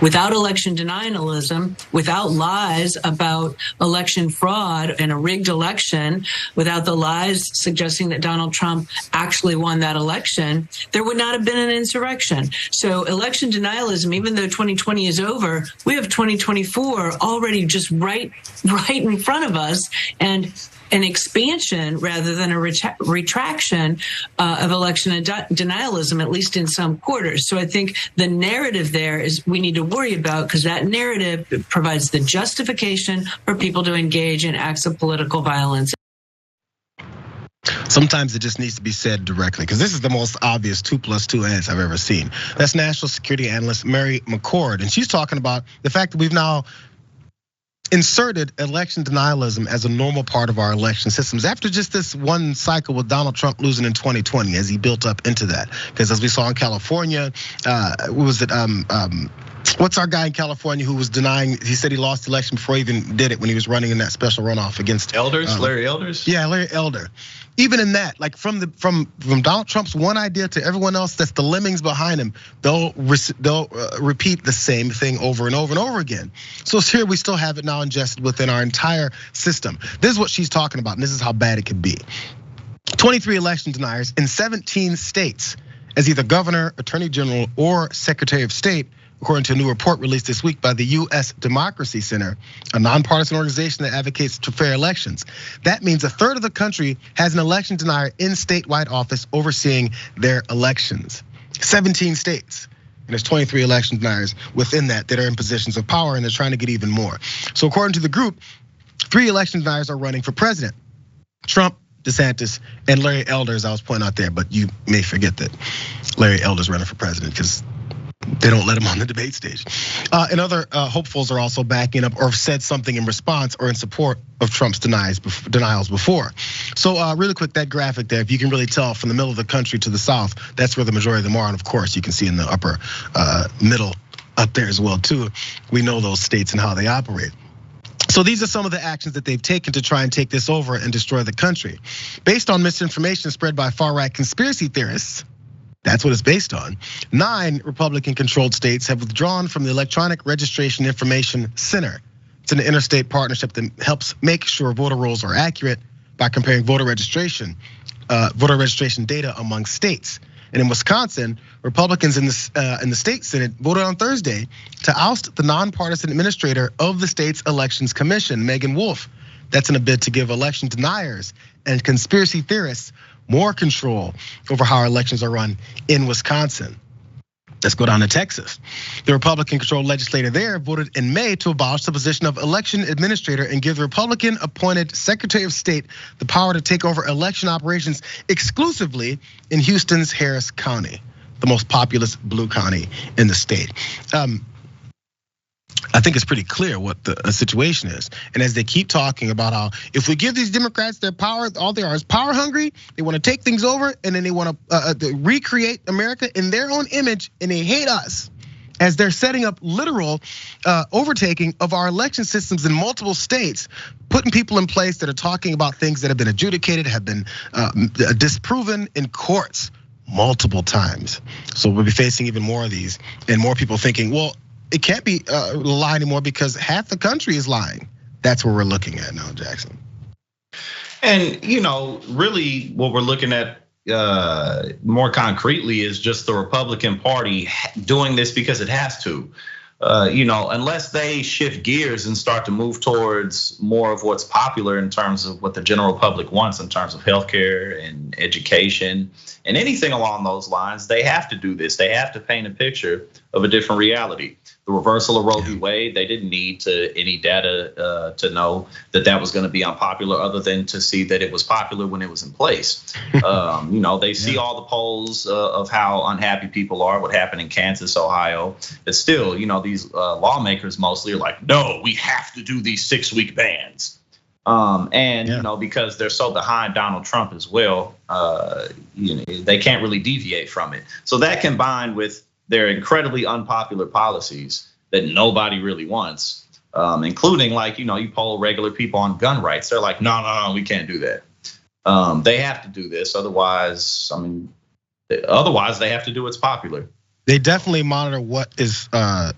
without election denialism, without lies about election fraud and a rigged election, without the lies suggesting that Donald Trump actually won that election, there would not have been an insurrection. So election denialism, even though 2020 is over, we have 2024 already just right in front of us, and an expansion rather than a retraction of election denialism, at least in some quarters. So I think the narrative there is we need to worry about, because that narrative provides the justification for people to engage in acts of political violence. Sometimes it just needs to be said directly, because this is the most obvious 2 + 2 answer I've ever seen. That's national security analyst Mary McCord, and she's talking about the fact that we've now inserted election denialism as a normal part of our election systems after just this one cycle with Donald Trump losing in 2020 as he built up into that. Because as we saw in California, what's our guy in California who was denying, he said he lost the election before he even did it when he was running in that special runoff against Larry Elders? Yeah, Larry Elder. Even in that, like from Donald Trump's one idea to everyone else that's the lemmings behind him, they'll repeat the same thing over and over and over again. So here we still have it now ingested within our entire system. This is what she's talking about, and this is how bad it could be. 23 election deniers in 17 states as either governor, attorney general, or secretary of state, according to a new report released this week by the U.S. Democracy Center, a nonpartisan organization that advocates for fair elections. That means 1/3 of the country has an election denier in statewide office overseeing their elections. 17 states. And there's 23 election deniers within that are in positions of power, and they're trying to get even more. So according to the group, 3 election deniers are running for president: Trump, DeSantis, and Larry Elder, as I was pointing out there. But you may forget that Larry Elder's running for president because they don't let him on the debate stage. And other hopefuls are also backing up or have said something in response or in support of Trump's denials before. So really quick, that graphic there, if you can really tell from the middle of the country to the south, that's where the majority of them are. And of course, you can see in the upper middle up there as well too. We know those states and how they operate. So these are some of the actions that they've taken to try and take this over and destroy the country. Based on misinformation spread by far-right conspiracy theorists, that's what it's based on. 9 Republican-controlled states have withdrawn from the Electronic Registration Information Center. It's an interstate partnership that helps make sure voter rolls are accurate by comparing voter registration data among states. And in Wisconsin, Republicans in the state Senate voted on Thursday to oust the nonpartisan administrator of the state's elections commission, Megan Wolf. That's in a bid to give election deniers and conspiracy theorists more control over how our elections are run in Wisconsin. Let's go down to Texas. The Republican-controlled legislator there voted in May to abolish the position of election administrator and give the Republican-appointed Secretary of State the power to take over election operations exclusively in Houston's Harris County, the most populous blue county in the state. I think it's pretty clear what the situation is. And as they keep talking about how if we give these Democrats their power, all they are is power hungry. They want to take things over, and then they want to recreate America in their own image, and they hate us. As they're setting up literal overtaking of our election systems in multiple states, putting people in place that are talking about things that have been adjudicated, have been disproven in courts multiple times. So we'll be facing even more of these, and more people thinking, well, it can't be a lie anymore because half the country is lying. That's what we're looking at now, Jackson. And really what we're looking at more concretely is just the Republican Party doing this because it has to. Unless they shift gears and start to move towards more of what's popular in terms of what the general public wants in terms of healthcare and education and anything along those lines, they have to do this. They have to paint a picture of a different reality. The reversal of Roe v. Wade, they didn't need any data to know that was going to be unpopular, other than to see that it was popular when it was in place. They see all the polls of how unhappy people are, what happened in Kansas, Ohio. But still, these lawmakers mostly are like, no, we have to do these 6-week bans. Because they're so behind Donald Trump as well, they can't really deviate from it. So that combined with their incredibly unpopular policies that nobody really wants, including you poll regular people on gun rights. They're like, no, we can't do that. They have to do this, otherwise they have to do what's popular. They definitely monitor what is that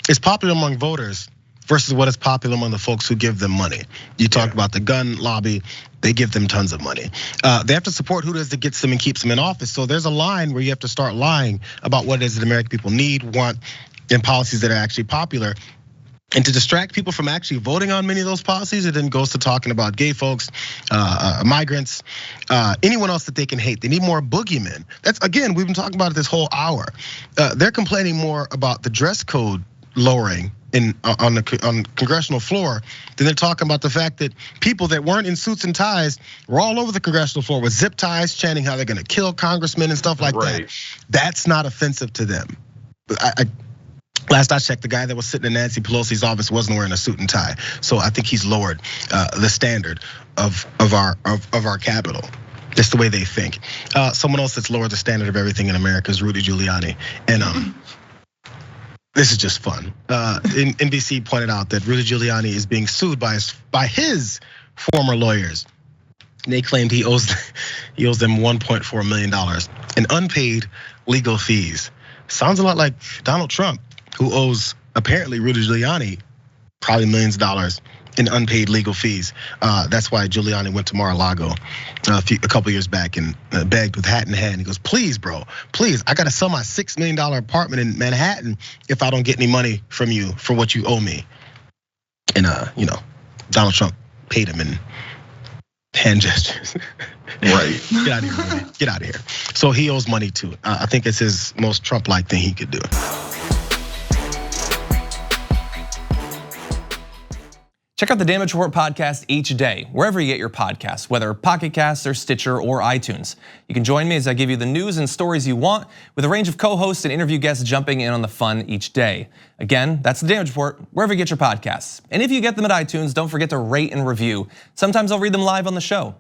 is popular among voters versus what is popular among the folks who give them money. You talk about the gun lobby, they give them tons of money. They have to support who it is that gets them and keeps them in office. So there's a line where you have to start lying about what it is that American people need, want, and policies that are actually popular. And to distract people from actually voting on many of those policies, it then goes to talking about gay folks, migrants, anyone else that they can hate. They need more boogeymen. That's, again, we've been talking about it this whole hour. They're complaining more about the dress code lowering on the congressional floor than they're talking about the fact that people that weren't in suits and ties were all over the congressional floor with zip ties, chanting how they're gonna kill congressmen and stuff like that. That's not offensive to them. Last I checked, the guy that was sitting in Nancy Pelosi's office wasn't wearing a suit and tie. So I think he's lowered the standard of our Capitol. Just the way they think. Someone else that's lowered the standard of everything in America is Rudy Giuliani. And this is just fun. NBC pointed out that Rudy Giuliani is being sued by his former lawyers. And they claimed he owes them $1.4 million in unpaid legal fees. Sounds a lot like Donald Trump, who owes apparently Rudy Giuliani probably millions of dollars in unpaid legal fees. That's why Giuliani went to Mar-a-Lago a couple years back and begged with hat in hand. He goes, please, bro, please, I gotta sell my $6 million apartment in Manhattan if I don't get any money from you for what you owe me. And Donald Trump paid him in hand gestures. Right. Get out of here, Rudy. Get out of here. So he owes money too. I think it's his most Trump-like thing he could do. Check out the Damage Report podcast each day, wherever you get your podcasts, whether Pocket Casts or Stitcher or iTunes. You can join me as I give you the news and stories you want, with a range of co-hosts and interview guests jumping in on the fun each day. Again, that's the Damage Report, wherever you get your podcasts. And if you get them at iTunes, don't forget to rate and review. Sometimes I'll read them live on the show.